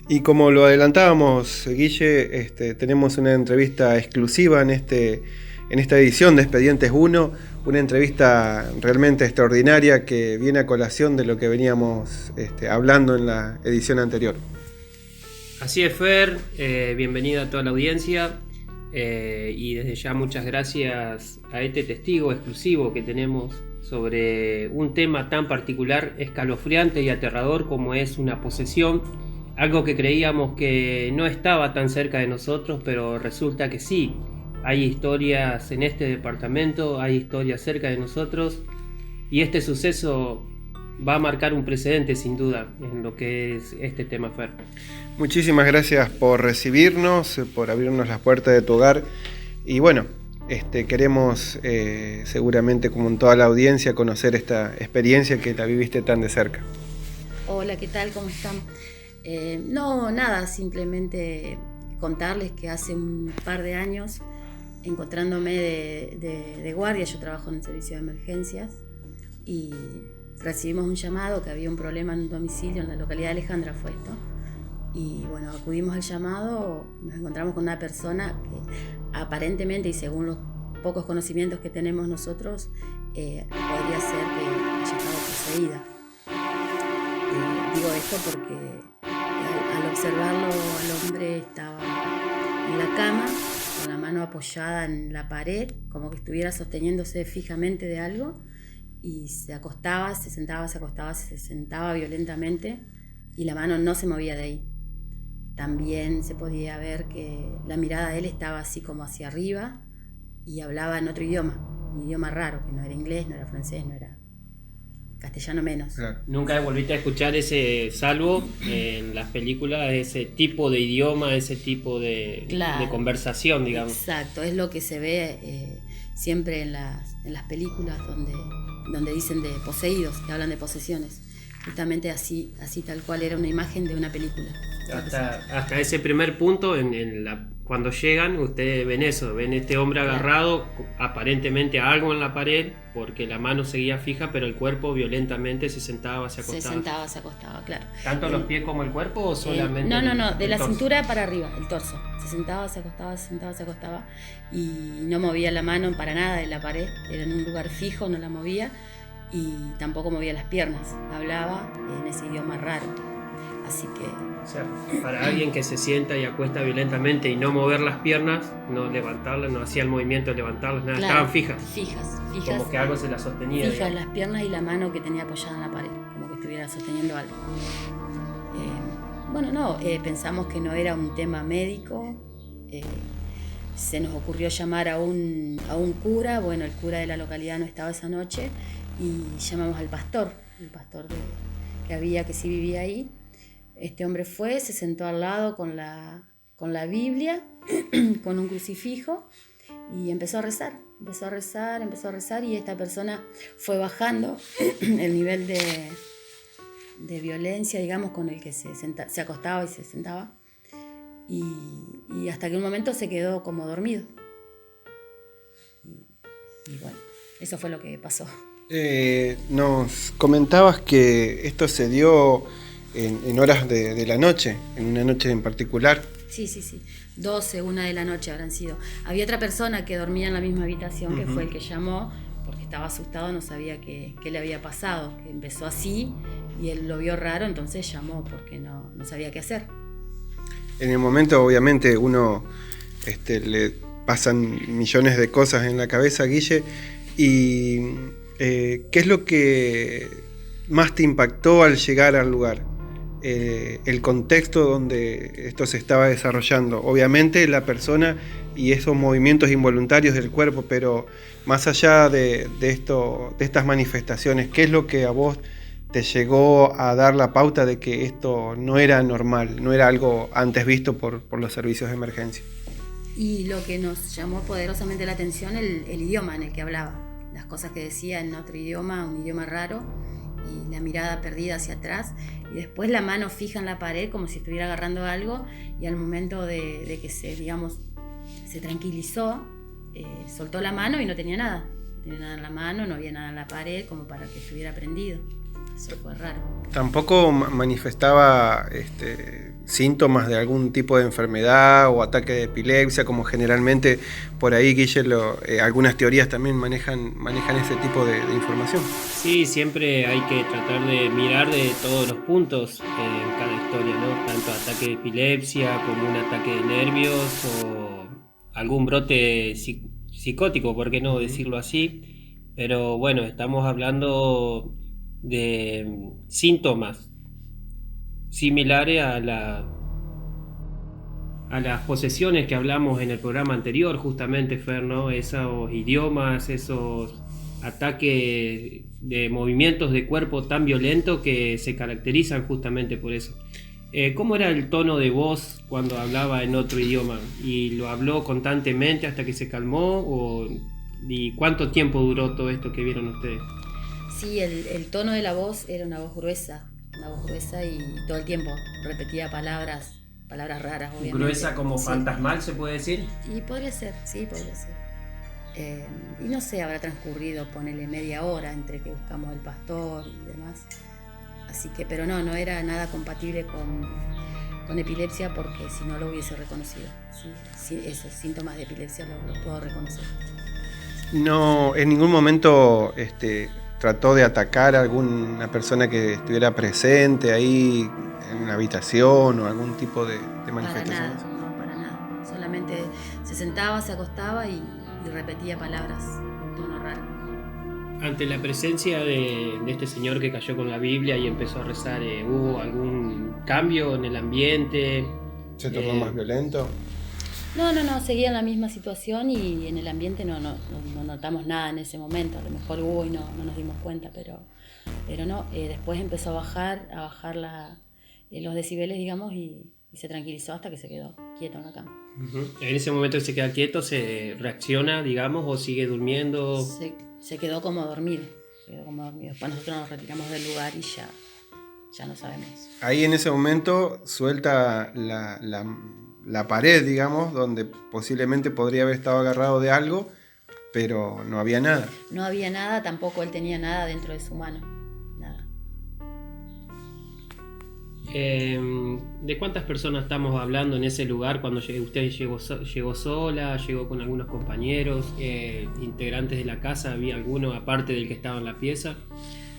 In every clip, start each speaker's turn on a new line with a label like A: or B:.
A: Y como lo adelantábamos, Guille, tenemos una entrevista exclusiva en esta edición de Expedientes 1, una entrevista realmente extraordinaria que viene a colación de lo que veníamos hablando en la edición anterior.
B: Así es, Fer, bienvenida a toda la audiencia y desde ya muchas gracias a este testigo exclusivo que tenemos sobre un tema tan particular, escalofriante y aterrador como es una posesión. Algo que creíamos que no estaba tan cerca de nosotros, pero resulta que sí. Hay historias en este departamento, hay historias cerca de nosotros, y este suceso va a marcar un precedente sin duda en lo que es este tema, Fer.
A: Muchísimas gracias por recibirnos, por abrirnos las puertas de tu hogar. Y bueno, queremos seguramente, como en toda la audiencia, conocer esta experiencia que la viviste tan de cerca.
C: Hola, ¿qué tal? ¿Cómo están? No, nada, simplemente contarles que hace un par de años, encontrándome de guardia, yo trabajo en el servicio de emergencias, y recibimos un llamado que había un problema en un domicilio en la localidad de Alejandra, fue esto. Y bueno, acudimos al llamado, nos encontramos con una persona que aparentemente, y según los pocos conocimientos que tenemos nosotros, podría ser que haya estado poseída. Digo esto porque al observarlo, el hombre estaba en la cama, con la mano apoyada en la pared, como que estuviera sosteniéndose fijamente de algo, y se acostaba, se sentaba, se acostaba, se sentaba violentamente, y la mano no se movía de ahí. También se podía ver que la mirada de él estaba así como hacia arriba, y hablaba en otro idioma, un idioma raro, que no era inglés, no era francés, no era castellano menos.
A: Claro.
B: Nunca volviste a escuchar ese, salvo en las películas, ese tipo de idioma, ese tipo de conversación, digamos.
C: Exacto, es lo que se ve siempre en las películas donde dicen de poseídos, que hablan de posesiones. Justamente así tal cual era una imagen de una película.
B: Hasta ese primer punto, cuando llegan, ustedes ven eso, ven este hombre agarrado, aparentemente a algo en la pared, porque la mano seguía fija, pero el cuerpo violentamente se sentaba, se acostaba.
C: Se acostaba, claro.
B: ¿Tanto los pies como el cuerpo o solamente
C: No, de la
B: torso?
C: cintura para arriba, el torso. Se sentaba, se acostaba, se sentaba, se acostaba, y no movía la mano para nada de la pared, era en un lugar fijo, no la movía, y tampoco movía las piernas, hablaba en ese idioma raro. Así que...
B: O sea, para alguien que se sienta y acuesta violentamente y no mover las piernas, no levantarlas, no hacía el movimiento de levantarlas, nada,
C: claro,
B: estaban fijas.
C: Fijas.
B: Como que algo se las sostenía.
C: Fijas las piernas y la mano que tenía apoyada en la pared, como que estuviera sosteniendo algo. Pensamos que no era un tema médico. Se nos ocurrió llamar a un cura. Bueno, el cura de la localidad no estaba esa noche, y llamamos al pastor, que sí vivía ahí. Este hombre fue, se sentó al lado con la Biblia, con un crucifijo, y empezó a rezar, y esta persona fue bajando el nivel de violencia, digamos, con el que se acostaba y se sentaba, y hasta que un momento se quedó como dormido. Y bueno, eso fue lo que pasó.
A: Nos comentabas que esto se dio en horas de la noche, en una noche en particular.
C: Sí. 12, 1 de la noche habrán sido. Había otra persona que dormía en la misma habitación, que fue el que llamó, porque estaba asustado, no sabía qué le había pasado, que empezó así, y él lo vio raro, entonces llamó, porque no sabía qué hacer.
A: En el momento, obviamente, uno le pasan millones de cosas en la cabeza, Guille, y ¿qué es lo que más te impactó al llegar al lugar? El contexto donde esto se estaba desarrollando, obviamente la persona y esos movimientos involuntarios del cuerpo, pero más allá de estas manifestaciones, ¿qué es lo que a vos te llegó a dar la pauta de que esto no era normal, no era algo antes visto por los servicios de emergencia?
C: Y lo que nos llamó poderosamente la atención, el idioma en el que hablaba, las cosas que decía en otro idioma, un idioma raro, y la mirada perdida hacia atrás, y después la mano fija en la pared como si estuviera agarrando algo, y al momento de que se tranquilizó, soltó la mano y no tenía nada en la mano, no había nada en la pared como para que estuviera prendido. Eso fue raro.
A: Tampoco manifestaba síntomas de algún tipo de enfermedad o ataque de epilepsia, como generalmente por ahí, Guille, algunas teorías también manejan ese tipo de información.
B: Sí, siempre hay que tratar de mirar de todos los puntos en cada historia, ¿no? Tanto ataque de epilepsia como un ataque de nervios o algún brote psicótico, ¿por qué no decirlo así? Pero bueno, estamos hablando de síntomas similares a las posesiones que hablamos en el programa anterior, justamente, Fer, ¿no? Esos idiomas, esos ataques de movimientos de cuerpo tan violentos que se caracterizan justamente por eso. ¿Cómo era el tono de voz cuando hablaba en otro idioma? ¿Y lo habló constantemente hasta que se calmó? ¿Y cuánto tiempo duró todo esto que vieron ustedes?
C: Sí, el tono de la voz era una voz gruesa y todo el tiempo repetía palabras raras, obviamente.
B: ¿Gruesa como
C: sí.
B: Fantasmal se puede decir?
C: Y podría ser, sí, podría ser. Y no sé, habrá transcurrido, ponele media hora entre que buscamos el pastor y demás. Así que, pero no era nada compatible con epilepsia, porque si no lo hubiese reconocido. Sí, esos síntomas de epilepsia los puedo reconocer.
A: No, en ningún momento trató de atacar a alguna persona que estuviera presente ahí en la habitación o algún tipo de manifestación.
C: Para nada. Solamente se sentaba, se acostaba y repetía palabras en tono raro.
B: Ante la presencia de este señor que cayó con la Biblia y empezó a rezar, ¿hubo algún cambio en el ambiente?
A: ¿Se tornó más violento?
C: No, seguía en la misma situación y en el ambiente no notamos nada en ese momento. A lo mejor hubo y no nos dimos cuenta, pero no. Después empezó a bajar los decibeles, digamos, y se tranquilizó hasta que se quedó quieto en la cama.
B: Uh-huh. En ese momento se queda quieto, se reacciona, digamos, o sigue durmiendo.
C: Se quedó como dormido. Después nosotros nos retiramos del lugar y ya no sabemos.
A: Ahí en ese momento suelta la pared, digamos, donde posiblemente podría haber estado agarrado de algo, pero no había nada.
C: No había nada, tampoco él tenía nada dentro de su mano. Nada.
B: ¿De cuántas personas estamos hablando en ese lugar cuando usted llegó sola, llegó con algunos compañeros, integrantes de la casa? ¿Había alguno aparte del que estaba en la pieza?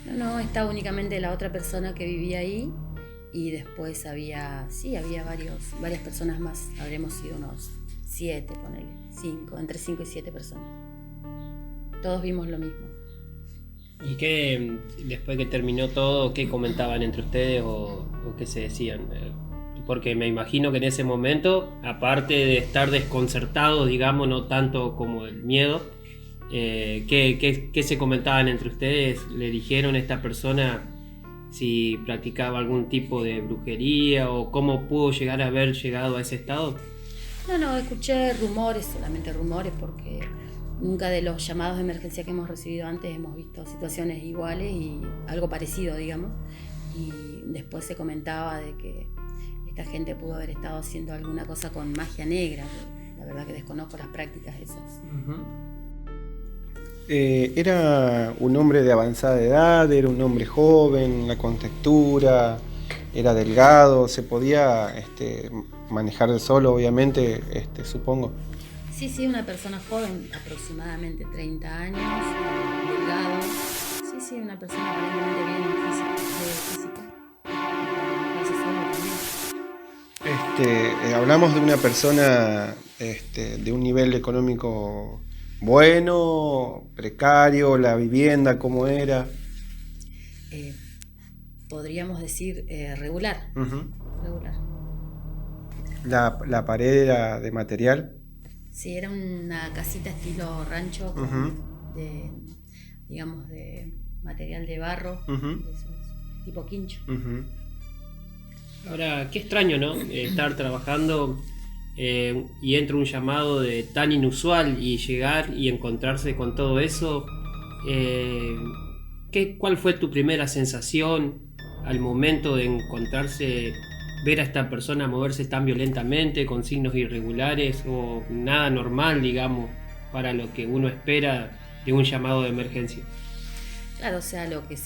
C: No, estaba únicamente la otra persona que vivía ahí. Y después había varias personas más. Habremos sido unos 7, ponele, 5, entre 5 y 7 personas. Todos vimos lo mismo.
B: ¿Y qué, después que terminó todo, qué comentaban entre ustedes o qué se decían? Porque me imagino que en ese momento, aparte de estar desconcertados, digamos, no tanto como el miedo, ¿qué se comentaban entre ustedes? ¿Le dijeron a esta persona si practicaba algún tipo de brujería o cómo pudo llegar a haber llegado a ese estado?
C: No, escuché solamente rumores, porque nunca de los llamados de emergencia que hemos recibido antes hemos visto situaciones iguales y algo parecido, digamos. Y después se comentaba de que esta gente pudo haber estado haciendo alguna cosa con magia negra. La verdad que desconozco las prácticas esas.
B: Uh-huh.
A: Era un hombre de avanzada edad, era un hombre joven, la contextura, era delgado, se podía manejar de solo, obviamente, supongo.
C: Sí, una persona joven, aproximadamente 30 años, delgado. Sí, una persona aparentemente bien física.
A: Hablamos de una persona de un nivel económico bueno, precario, la vivienda, ¿cómo era?
C: Podríamos decir regular.
A: Uh-huh.
C: Regular.
A: ¿La pared era de material?
C: Sí, era una casita estilo rancho, con,
A: uh-huh,
C: de material de barro,
A: uh-huh,
C: de esos, tipo quincho.
A: Uh-huh.
B: Ahora, qué extraño, ¿no? Estar trabajando y entra un llamado de tan inusual y llegar y encontrarse con todo eso. ¿Cuál fue tu primera sensación al momento de encontrarse, ver a esta persona moverse tan violentamente, con signos irregulares o nada normal, digamos, para lo que uno espera de un llamado de emergencia?
C: Claro, o sea, lo que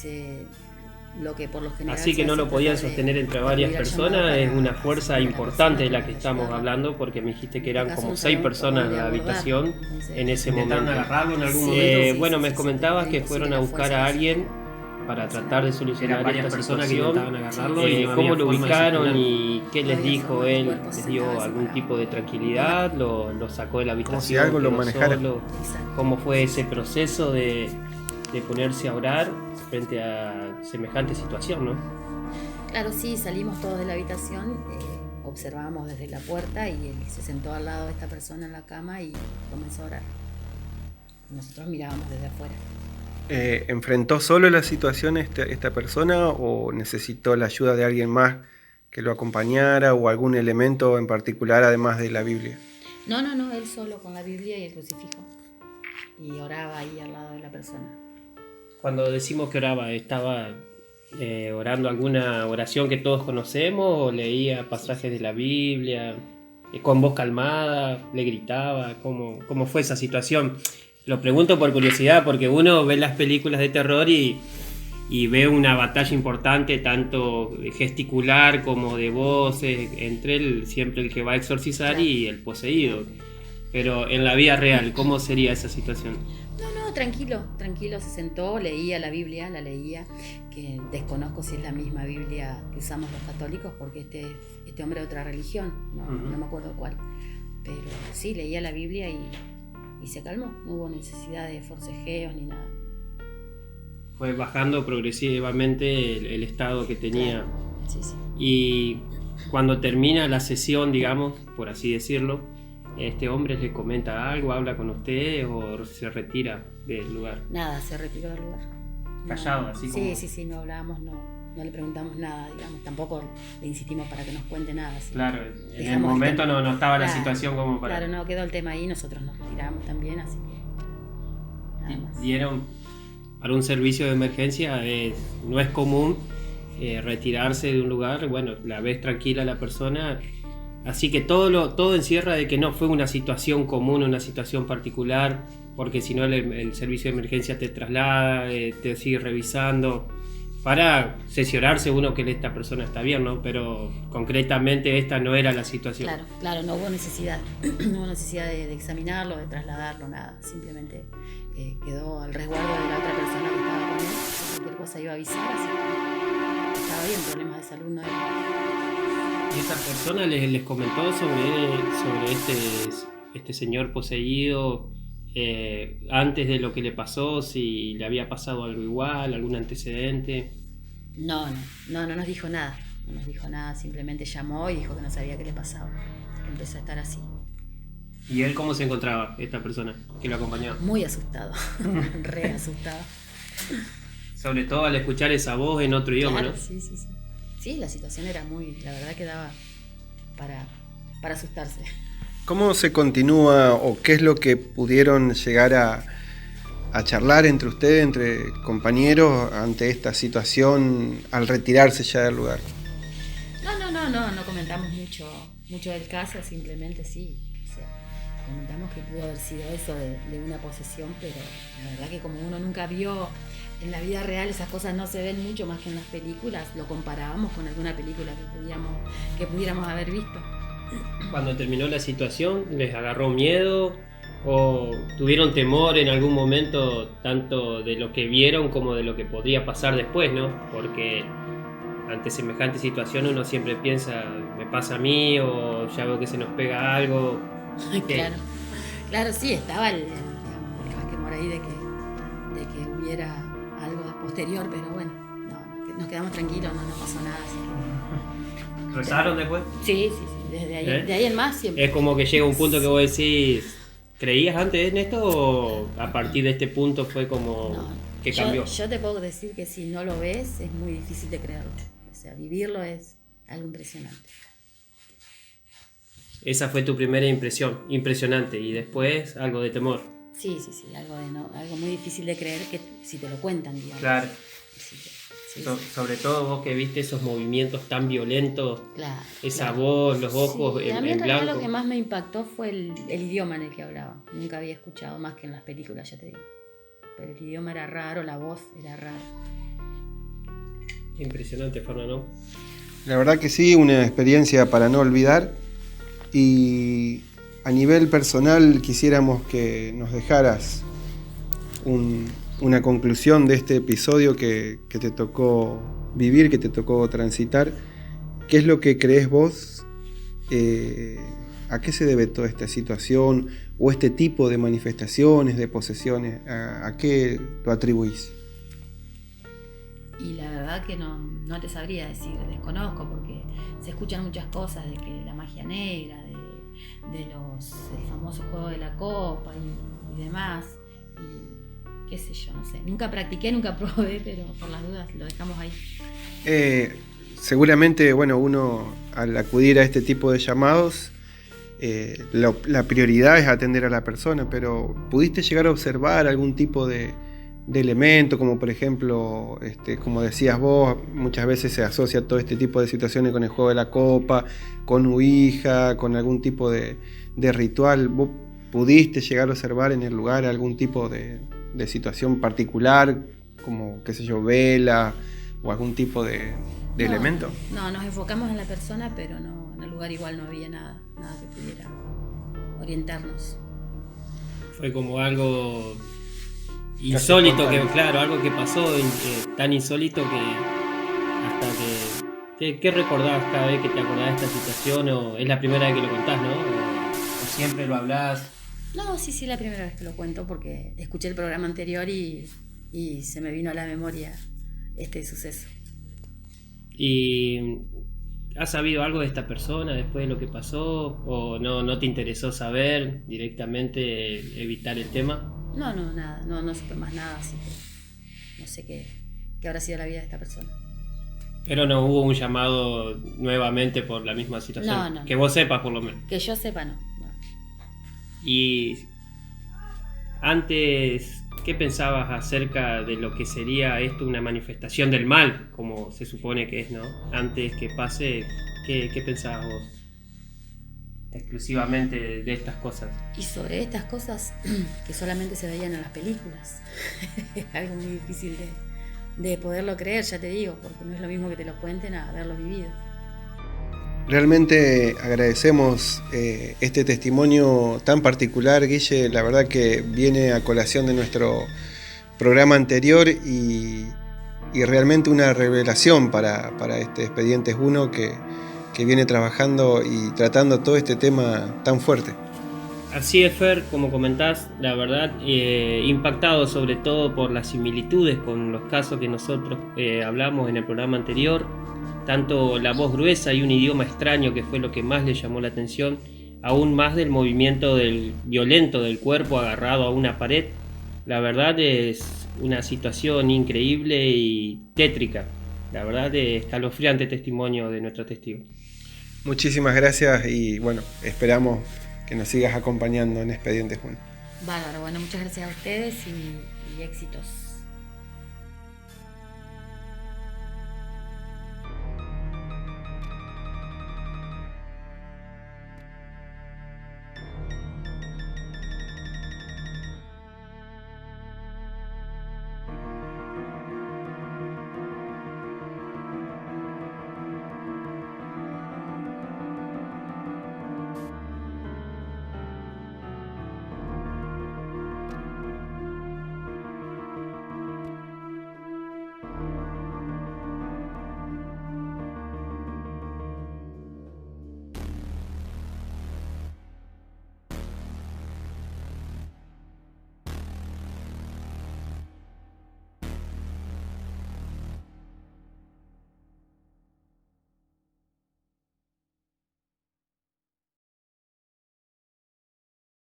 C: lo que por lo general
B: Así que
C: se
B: no
C: hace
B: lo podían
C: tratar de
B: sostener entre varias
C: recibir el
B: personas,
C: llamado
B: es
C: para
B: una fuerza
C: asistir a la
B: importante de
C: persona,
B: la que
C: para
B: estamos
C: ayudarla.
B: hablando, porque me dijiste que
C: En
B: eran
C: este caso
B: como
C: no
B: 6
C: sabíamos por
B: personas en
C: dónde
B: la
C: abordar,
B: habitación
C: entonces,
B: en ese
D: ¿Intentaron
B: momento.
D: agarrarlo en algún momento?
B: Bueno,
C: sí,
B: me
C: sí,
B: comentabas
C: sí,
B: que
C: sí,
B: fueron
C: la
B: a buscar
C: fuerza
B: a
C: de
B: alguien
C: seguridad
B: para
C: nacional.
B: tratar de
D: Eran
B: solucionar
D: varias
B: esta
D: personas que
B: situación.
D: intentaban agarrarlo y no
B: ¿Cómo
D: había
B: lo
D: forma de
B: ubicaron
D: gestionar.
B: y qué
C: No
B: les
C: había
B: dijo
C: forma, el
B: él?
C: cuerpo
B: ¿Les
C: se
B: dio
C: estaba
B: algún
C: separado.
B: tipo de tranquilidad? ¿Lo sacó de la habitación?
A: Como si algo lo
B: quedó
A: manejara.
B: solo?
C: Exacto.
B: ¿Cómo fue ese proceso de ponerse a orar frente a semejante situación, no?
C: Claro, sí, salimos todos de la habitación, observábamos desde la puerta y él se sentó al lado de esta persona en la cama y comenzó a orar. Nosotros mirábamos desde afuera.
A: ¿Enfrentó solo la situación esta persona o necesitó la ayuda de alguien más que lo acompañara o algún elemento en particular además de la Biblia?
C: No, él solo con la Biblia y el crucifijo. Y oraba ahí al lado de la persona.
B: Cuando decimos que oraba, ¿estaba orando alguna oración que todos conocemos o leía pasajes de la Biblia con voz calmada, le gritaba? ¿Cómo fue esa situación? Lo pregunto por curiosidad porque uno ve las películas de terror y ve una batalla importante, tanto gesticular como de voces, entre siempre el que va a exorcizar y el poseído. Pero en la vida real, ¿cómo sería esa situación?
C: No, tranquilo, se sentó, leía la Biblia, la leía, que desconozco si es la misma Biblia que usamos los católicos, porque este hombre de otra religión, no me acuerdo cuál, pero sí, leía la Biblia y se calmó, no hubo necesidad de forcejeos ni nada.
B: Fue bajando progresivamente el estado que tenía.
C: Claro. Sí.
B: Y cuando termina la sesión, digamos, por así decirlo, este hombre le comenta algo, habla con usted o se retira del lugar.
C: Nada, se retiró del lugar.
B: Callado, así como...
C: Sí, no hablábamos, no le preguntamos nada, digamos, tampoco le insistimos para que nos cuente nada. ¿Sí?
B: Claro, en el
C: Dejamos
B: momento
C: el tema.
B: no estaba la
C: Claro,
B: situación como para...
C: Claro, no, quedó el tema ahí, nosotros nos retiramos también, así que nada más.
B: Dieron para un servicio de emergencia, no es común retirarse de un lugar, bueno, la ves tranquila la persona, así que todo encierra de que no fue una situación común, una situación particular, porque si no el servicio de emergencia te traslada, te sigue revisando, para cerciorarse uno que esta persona está bien, ¿no? Pero concretamente esta no era la situación.
C: Claro, no hubo necesidad, de examinarlo, de trasladarlo, nada, simplemente quedó al resguardo de la otra persona que estaba con él, cualquier cosa iba a avisar, así que estaba bien, problemas de salud no era.
B: ¿Y esa persona les comentó sobre este señor poseído antes de lo que le pasó, si le había pasado algo igual, algún antecedente?
C: No nos dijo nada, simplemente llamó y dijo que no sabía qué le pasaba, empezó a estar así.
B: ¿Y él cómo se encontraba, esta persona que lo acompañaba?
C: Muy asustado, re asustado.
B: Sobre todo al escuchar esa voz en otro idioma,
C: Claro,
B: ¿no?
C: sí. Sí, la situación era la verdad que daba para asustarse.
A: ¿Cómo se continúa o qué es lo que pudieron llegar a charlar entre ustedes, entre compañeros, ante esta situación al retirarse ya del lugar?
C: No comentamos mucho del caso, simplemente sí. O sea, comentamos que pudo haber sido eso de una posesión, pero la verdad que como uno nunca vio en la vida real, esas cosas no se ven mucho más que en las películas, lo comparábamos con alguna película que pudiéramos haber visto.
B: Cuando terminó la situación, ¿les agarró miedo o tuvieron temor en algún momento tanto de lo que vieron como de lo que podría pasar después, ¿no? Porque ante semejante situación uno siempre piensa, me pasa a mí o ya veo que se nos pega algo.
C: Claro, sí, estaba el resquemor ahí de que hubiera algo posterior, pero bueno, nos quedamos tranquilos, no nos pasó nada. Así que...
B: ¿Rezaron después?
C: Sí, desde ahí, de ahí en más siempre.
B: Es como que llega un punto que vos decís, ¿creías antes en esto o a partir de este punto fue como que cambió?
C: Yo te puedo decir que si no lo ves es muy difícil de creerlo. O sea, vivirlo es algo impresionante.
B: Esa fue tu primera impresión, impresionante, y después algo de temor.
C: Sí, algo muy difícil de creer que si te lo cuentan, digamos.
B: Claro.
C: Sí.
B: Sobre todo vos que viste esos movimientos tan violentos, esa
C: claro.
B: voz, los ojos
C: Sí, a mí
B: en
C: en realidad
B: blanco.
C: lo que más me impactó fue el idioma en el que hablaba. Nunca había escuchado más que en las películas, ya te digo. Pero el idioma era raro, la voz era rara.
B: Impresionante, Fernando.
A: La verdad que sí, una experiencia para no olvidar. Y a nivel personal quisiéramos que nos dejaras una conclusión de este episodio que te tocó vivir, que te tocó transitar. ¿Qué es lo que crees vos? ¿A qué se debe toda esta situación o este tipo de manifestaciones, de posesiones? ¿A qué lo atribuís?
C: Y la verdad que no te sabría decir, desconozco, porque se escuchan muchas cosas de que la magia negra, el famoso juego de la copa y demás, y qué sé yo, no sé. Nunca practiqué, nunca probé, pero por las dudas lo dejamos ahí.
A: Seguramente, bueno, uno al acudir a este tipo de llamados, la prioridad es atender a la persona, pero ¿pudiste llegar a observar algún tipo de elemento, como por ejemplo, como decías vos, muchas veces se asocia todo este tipo de situaciones con el juego de la copa, con Ouija, con algún tipo de ritual? ¿Vos pudiste llegar a observar en el lugar algún tipo de situación particular, como, qué sé yo, vela o algún tipo de elemento?
C: No, nos enfocamos en la persona, pero no, en el lugar igual no había nada que pudiera orientarnos.
B: Fue como algo insólito, algo que pasó tan insólito que hasta que... ¿Qué recordás cada vez que te acordás de esta situación? ¿O es la primera vez que lo contás, no? ¿O siempre lo hablás?
C: No, sí, la primera vez que lo cuento, porque escuché el programa anterior y se me vino a la memoria este suceso.
B: ¿Y has sabido algo de esta persona después de lo que pasó? ¿O no te interesó saber directamente, evitar el tema?
C: No, nada, no supe más nada, así que no sé qué habrá sido la vida de esta persona.
B: Pero no hubo un llamado nuevamente por la misma situación.
C: No.
B: Que vos sepas, por lo menos.
C: Que yo sepa, no.
B: Y antes, ¿qué pensabas acerca de lo que sería esto una manifestación del mal, como se supone que es, ¿no? Antes que pase, ¿qué pensabas vos? Exclusivamente de estas cosas.
C: Y sobre estas cosas que solamente se veían en las películas. Es algo muy difícil de poderlo creer, ya te digo, porque no es lo mismo que te lo cuenten a haberlo vivido.
A: Realmente agradecemos este testimonio tan particular, Guille. La verdad que viene a colación de nuestro programa anterior y realmente una revelación para este Expedientes 1 que viene trabajando y tratando todo este tema tan fuerte.
B: Así es, Fer, como comentás, la verdad, impactado sobre todo por las similitudes con los casos que nosotros hablamos en el programa anterior, tanto la voz gruesa y un idioma extraño, que fue lo que más le llamó la atención, aún más del movimiento violento del cuerpo agarrado a una pared. La verdad es una situación increíble y tétrica, la verdad es escalofriante testimonio de nuestro testigo.
A: Muchísimas gracias y bueno, esperamos que nos sigas acompañando en Expedientes 1.
C: Bárbaro, bueno, muchas gracias a ustedes y éxitos.